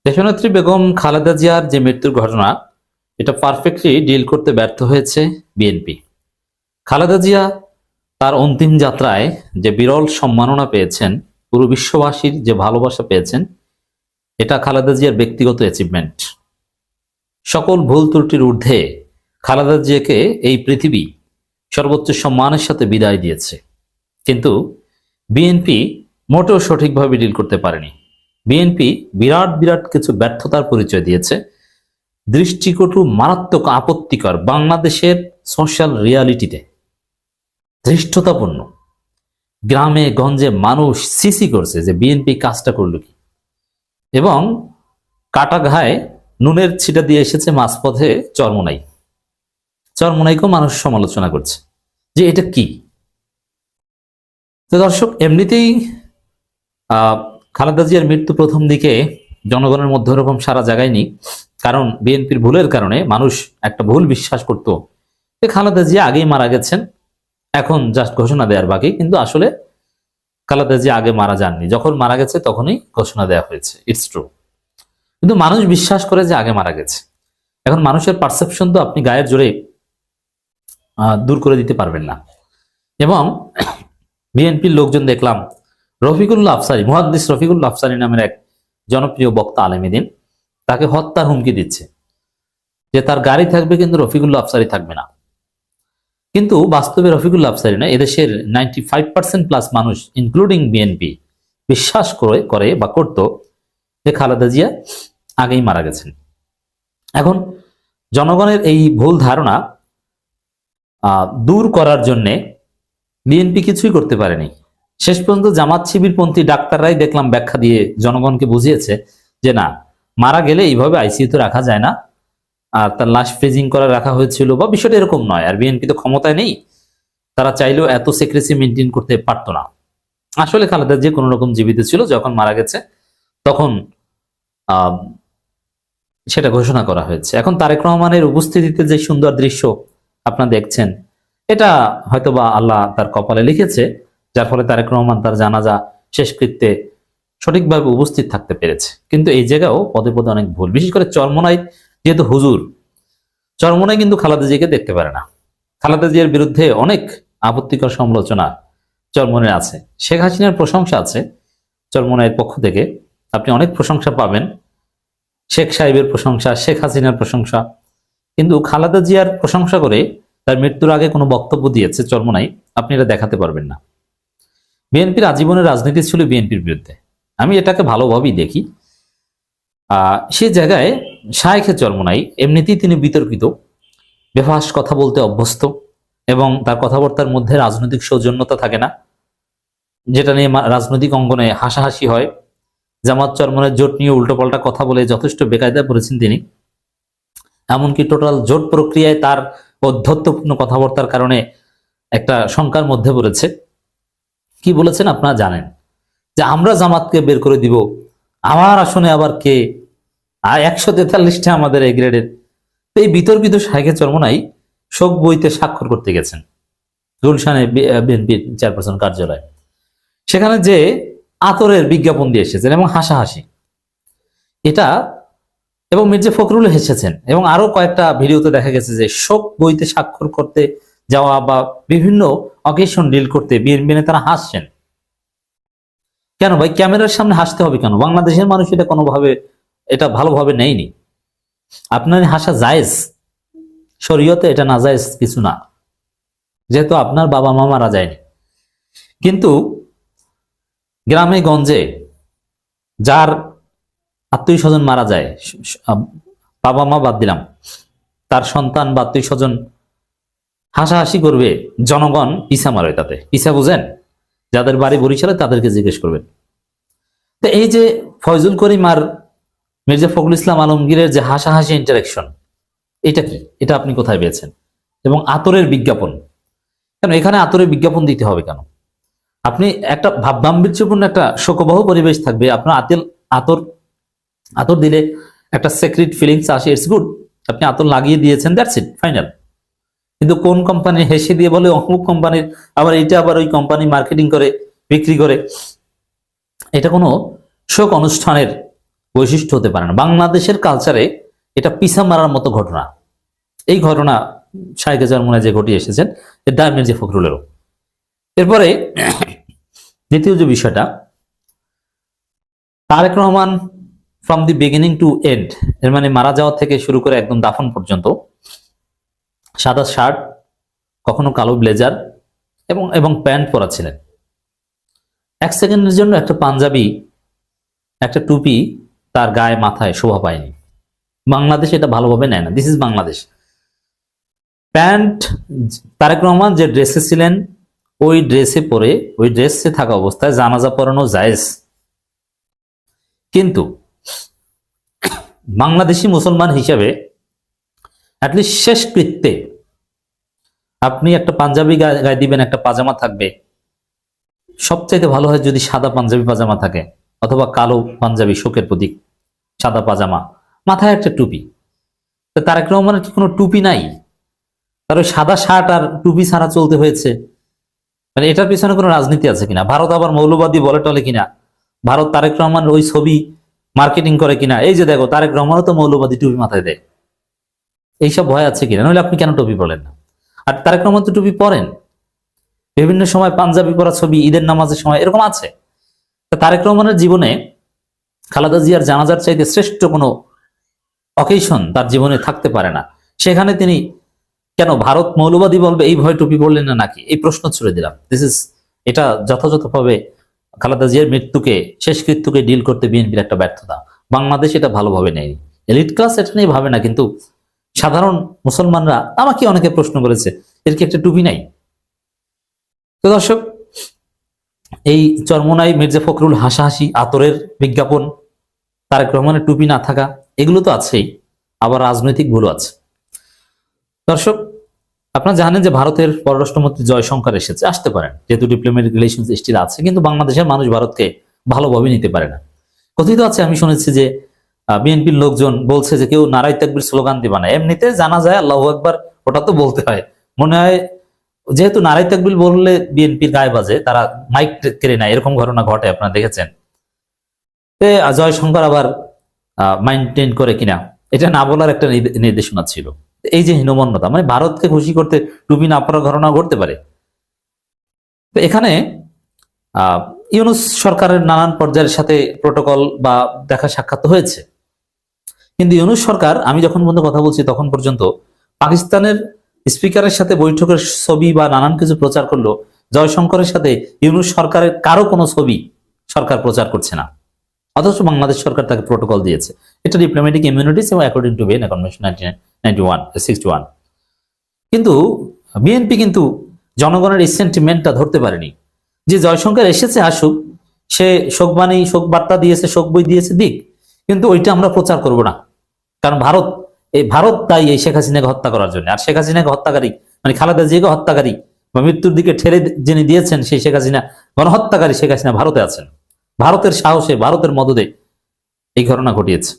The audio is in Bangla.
দেশনেত্রী বেগম খালেদা জিয়ার যে মৃত্যুর ঘটনা, এটা পারফেক্টলি ডিল করতে ব্যর্থ হয়েছে বিএনপি। খালেদা জিয়া তার অন্তিম যাত্রায় যে বিরল সম্মাননা পেয়েছেন, পুরো বিশ্ববাসীর যে ভালোবাসা পেয়েছেন, এটা খালেদা জিয়ার ব্যক্তিগত অ্যাচিভমেন্ট। সকল ভুল ত্রুটির ঊর্ধ্বে খালেদা জিয়াকে এই পৃথিবী সর্বোচ্চ সম্মানের সাথে বিদায় দিয়েছে। কিন্তু বিএনপি মোটেও সঠিকভাবে ডিল করতে পারেনি। বিএনপি বিরাট বিরাট কিছু ব্যর্থতার পরিচয় দিয়েছে, দৃষ্টিকটু, মারাত্মক, আপত্তিকর, বাংলাদেশের সোশ্যাল রিয়ালিটিতে ধৃষ্টতাপূর্ণ। গ্রামে গঞ্জে মানুষ সিসি করছে যে বিএনপি কাজটা করল কি, এবং কাটা ঘায়ে নুনের ছিটা দিয়ে এসেছে মাঝপথে চরমোনাইকেও মানুষ সমালোচনা করছে যে এটা কি। তো দর্শক, এমনিতেই খালেদা জিয়ার মৃত্যু প্রথম দিকে জনগণের মধ্যে ওরকম সারা জায়গায়নি, কারণ বিএনপির ভুলের কারণে মানুষ একটা ভুল বিশ্বাস করত যে খালেদা জিয়া আগেই মারা গেছেন, এখন জাস্ট ঘোষণা দেওয়ার বাকি। কিন্তু আসলে খালেদা জিয়া আগে মারা যাননি, যখন মারা গেছে তখনই ঘোষণা দেওয়া হয়েছে, ইটস ট্রু। কিন্তু মানুষ বিশ্বাস করে যে আগে মারা গেছে। এখন মানুষের পারসেপশন তো আপনি গায়ের জোরে দূর করে দিতে পারবেন না। এবং বিএনপির লোকজন দেখলাম রফিকুল্লাহ আফসারী, মুহাদ্দিস রফিকুল্লাহ আফসারী নামের এক জনপ্রিয় বক্তা আলেমীদিন, তাকে হত্যার হুমকি দিচ্ছে যে তার গাড়ি থাকবে কিন্তু রফিকুল্লাহ আফসারী থাকবে না। কিন্তু বাস্তবে রফিকুল্লাহ আফসারী না, এদেশের 95% প্লাস মানুষ ইনক্লুডিং বিএনপি বিশ্বাস করে বা করত যে খালেদা জিয়া আগেই মারা গেছেন। এখন জনগণের এই ভুল ধারণা দূর করার জন্যে বিএনপি কিছুই করতে পারেনি। শেষ পর্যন্ত জামাত শিবিরপন্থী ডাক্তাররাই দেখলাম ব্যাখ্যা দিয়ে জনগণকে বুঝিয়েছে যে না, মারা গেলে এইভাবে আইসিইউতে রাখা যায় না, আর তার লাশ ফ্রিজিং করে রাখা হয়েছিল, বা বিষয়টা এরকম নয়। আর বিএনপি তো ক্ষমতায় নেই, তারা চাইলেও এত সিক্রেসি মেনটেন করতে পারতো না। আসলে খালেদা জিয়া কোনো রকম জীবিত ছিল, যখন মারা গেছে তখন সেটা ঘোষণা করা হয়েছে। এখন তারেক রহমানের উপস্থিতিতে যে সুন্দর দৃশ্য আপনারা দেখছেন, এটা হয়তোবা আল্লাহ তার কপালে লিখেছে, যার ফলে তারেক রহমান তার জানাজা শেষকৃত্যে সঠিকভাবে উপস্থিত থাকতে পেরেছে। কিন্তু এই জায়গাও পদে পদে অনেক ভুল, বিশেষ করে চরমোনাই, যেহেতু হুজুর, চরমোনাই কিন্তু খালেদা জিয়াকে দেখতে পারে না। খালেদা জিয়ার বিরুদ্ধে অনেক আপত্তিকর সমালোচনা চরমোনাই আছে। শেখ হাসিনার প্রশংসা আছে চরমোনাইয়ের পক্ষ থেকে, আপনি অনেক প্রশংসা পাবেন, শেখ সাহেবের প্রশংসা, শেখ হাসিনার প্রশংসা। কিন্তু খালেদা জিয়ার প্রশংসা করে তার মৃত্যুর আগে কোনো বক্তব্য দিয়েছে চরমোনাই, আপনি এটা দেখাতে পারবেন না। বিএনপির আজীবনের রাজনীতি ছিল বিএনপির বিরুদ্ধে, আমি এটাকে ভালোভাবেই দেখি। সে জায়গায় শায়েখে চরমোনাই এমনিতেই তিনি বিতর্কিত, বেফাস কথা বলতে অভ্যস্ত, এবং তার কথাবার্তার মধ্যে রাজনৈতিক সৌজন্যতা থাকে না, যেটা নিয়ে রাজনৈতিক অঙ্গনে হাসাহাসি হয়। জামাত চরমোনাই জোট নিয়ে উল্টোপাল্টা কথা বলে যথেষ্ট বেকায়দায় পড়েছেন তিনি। এমনকি টোটাল জোট প্রক্রিয়ায় তার অধ্যত্বপূর্ণ কথাবার্তার কারণে একটা শঙ্কার মধ্যে পড়েছে। কি বলেছেন আপনারা জানেন, যে আমরা জামাতকে বের করে দিব, আমার আসনে আবার কে, আর 143টা আমাদের এই গ্রেডের। এই বিতর্কিত শায়েখে চরমোনাই শোক বইতে স্বাক্ষর করতে গেছেন গুলশানে বিএনপির চেয়ারপারসন কার্যালয়, সেখানে যে আতরের বিজ্ঞাপন দিয়ে এসেছেন এবং হাসাহাসি এটা, এবং মির্জা ফখরুল হেসেছেন, এবং আরো কয়েকটা ভিডিওতে দেখা গেছে যে শোক বইতে স্বাক্ষর করতে যাওয়া বা বিভিন্ন অকেশন ডিল করতে বিএনপি নেতারা হাসছেন। কেন ভাই, ক্যামেরার সামনে হাসতে হবে কেন? বাংলাদেশের মানুষ এটা কোনোভাবে, এটা ভালোভাবে নেয়নি। আপনার হাসা জায়েজ, শরীয়তে এটা না জায়েজ কিছু না, যেহেতু আপনার বাবা মা মারা যায়নি। কিন্তু গ্রামে গঞ্জে যার আত্মীয় স্বজন মারা যায়, বাবা মা বাদ দিলাম, তার সন্তান বা আত্মীয় স্বজন হাসাহাসি করবে, জনগণ পিছা মারে। তাতে পিছা বুঝেন, যাদের বাড়ি বরিশালে তাদেরকে জিজ্ঞেস করবেন। তো এই যে ফয়জুল করিম আর মির্জা ফখরুল ইসলাম আলমগীরের যে হাসাহাসি ইন্টারাকশন, এটা কি? এটা আপনি কোথায় পেয়েছেন? এবং আতরের বিজ্ঞাপন কেন? এখানে আতরের বিজ্ঞাপন দিতে হবে কেন? আপনি একটা ভাবগাম্ভীর্যপূর্ণ একটা শোকবহ পরিবেশ থাকবে, আপনার আতর দিলে একটা সিক্রেট ফিলিংস আসে, ইটস গুড, আপনি আতর লাগিয়ে দিয়েছেন, দ্যাটস ইট, ফাইনাল। কিন্তু কোন কোম্পানি হেসে দিয়ে বলে অমুক কোম্পানির, আবার এটা আবার ওই কোম্পানি মার্কেটিং করে বিক্রি করে, এটা কোনো শোক অনুষ্ঠানের বৈশিষ্ট্য হতে পারে না। বাংলাদেশের কালচারে এটা পিছা মারার মতো ঘটনা। এই ঘটনা শায়েখ জারমুনে যে ঘটিয়ে এসেছেন, এটা মির্জা ফখরুলেরও। এরপরে দ্বিতীয় যে বিষয়টা, Tarique Rahman from the beginning to end, এর মানে মারা যাওয়া থেকে শুরু করে একদম দাফন পর্যন্ত সাদা শার্ট, কখনো কালো ব্লেজার এবং এবং প্যান্ট পরা ছিলেন। এক সেকেন্ডের জন্য একটা পাঞ্জাবি, একটা টুপি তার গায়ে মাথায় শোভা পায়নি। বাংলাদেশ এটা ভালোভাবে নেয় না। This is Bangladesh. Pant, Tarique Rahman যে ড্রেসে ছিলেন ওই ড্রেসে পরে, ওই ড্রেসে থাকা অবস্থায় জানাজা পড়ানো জায়েজ, কিন্তু বাংলাদেশি মুসলমান হিসেবে অ্যাটলিস্ট শেষ কৃত্যে আপনি একটা পাঞ্জাবি গায়ে দিবেন, একটা পাজামা থাকবে। সবচাইতে ভালো হয় যদি সাদা পাঞ্জাবি পাজামা থাকে, অথবা কালো পাঞ্জাবি, শোকের প্রতীক, সাদা পাজামা, মাথায় একটা টুপি। তারেক রহমানের কি কোনো টুপি নাই? তার ওই সাদা শার্ট আর টুপি ছাড়া চলতে হয়েছে। মানে এটার পিছনে কোনো রাজনীতি আছে কিনা? ভারত আবার মৌলবাদী বলে টলে কিনা? ভারত তারেক রহমান ওই ছবি মার্কেটিং করে কিনা? এই যে দেখো, তারেক রহমানও তো মৌলবাদী টুপি মাথায় দেয়। এইসব ভয় আছে কিনা? নইলে আপনি কেন টুপি পড়েন না? আর তারেক রহমান তো টুপি পরেন, বিভিন্ন সময় পাঞ্জাবি পরা ছবি, ঈদের নামাজের সময় এরকম আছে। তারেক রহমানের জীবনে খালেদা জিয়ার জানাজার চাইতে শ্রেষ্ঠ কোনো অকেশন তার জীবনে থাকতে পারে না। সেখানে তিনি কেন ভারত মৌলবাদী বলবে এই ভয় টুপি পড়লেন না নাকি? এই প্রশ্ন ছুড়ে দিলাম। এটা যথাযথভাবে খালেদা জিয়ার মৃত্যুকে, শেষকৃত্যকে ডিল করতে বিএনপির একটা ব্যর্থতা। বাংলাদেশ এটা ভালোভাবে নেয়নি। এলিট ক্লাস এটা নিয়ে ভাবে না, কিন্তু সাধারণ মুসলমানরা, আমাকে অনেকে প্রশ্ন করেছে এর কি একটা টুপি নাই? তো দর্শক, এই চরমোনাই মির্জা ফখরুল হাসাহাসি, আতরের বিজ্ঞাপন, তারেক রহমানের টুপি না থাকা, এগুলো তো আছেই, আবার রাজনৈতিক ভুলও আছে। দর্শক, আপনারা জানেন যে ভারতের পররাষ্ট্রমন্ত্রী জয়শঙ্কর এসেছে, আসতে পারেন, যেহেতু ডিপ্লোম্যাটিক রিলেশন স্টিল আছে, কিন্তু বাংলাদেশের মানুষ ভারতকে ভালোভাবে নিতে পারে না। কথিত আছে, আমি শুনেছি যে বিএনপির লোকজন বলছে যে কেউ নারাই তাকবীর স্লোগান দিবা না, এমনিতে জানা যায় আল্লাহু আকবার, ওটা তো বলতে হয়। মনে হয় যেহেতু নারাই তাকবীর বললে বিএনপির গায়ে বাজে, তারা মাইক কেড়ে নেয়, এরকম ঘটনা ঘটে, আপনারা দেখেছেন। জয়শঙ্কর আবার মাইন্টেন করে কিনা এটা না বলার একটা নির্দেশনা ছিল। এই যে হীনমন্যতা, মানে ভারতকে খুশি করতে টুপি না পরার ঘটনা ঘটতে পারে। তো এখানে ইউনূস সরকারের নানান পর্যায়ের সাথে প্রোটোকল বা দেখা সাক্ষাৎ হয়েছে, কিন্তু ইউনূস সরকার, আমি যখন পর্যন্ত কথা বলছি তখন পর্যন্ত পাকিস্তানের স্পিকারের সাথে বৈঠকের ছবি বা নানান কিছু প্রচার করলো, জয়শঙ্করের সাথে ইউনূস সরকারের কারো কোনো ছবি সরকার প্রচার করছে না। অথচ বাংলাদেশ সরকার তাকে প্রোটোকল দিয়েছে। এটা ডিপ্লোম্যাটিক ইমিউনিটিস এবং অ্যাকর্ডিং টু ভিয়েনা কনভেনশন 1961। কিন্তু বিএনপি কিন্তু জনগণের এই সেন্টিমেন্টটা ধরতে পারেনি যে জয়শঙ্কর এসেছে, আসুক, সে শোকবাণী, শোক বার্তা দিয়েছে, শোক বই দিয়েছে, দিক, কিন্তু ওইটা আমরা প্রচার করব না। কারণ ভারত তাই এই শেখ হাসিনাকে হত্যা করার জন্য। আর শেখ হাসিনাকে হত্যাকারী, মানে খালেদা জিয়াকে হত্যাকারী বা মৃত্যুর দিকে ঠেলে যিনি দিয়েছেন, সেই শেখ হাসিনা, গণহত্যাকারী শেখ হাসিনা ভারতে আছেন। ভারতের সাহসে, ভারতের মদদে এই ঘটনা ঘটিয়েছে।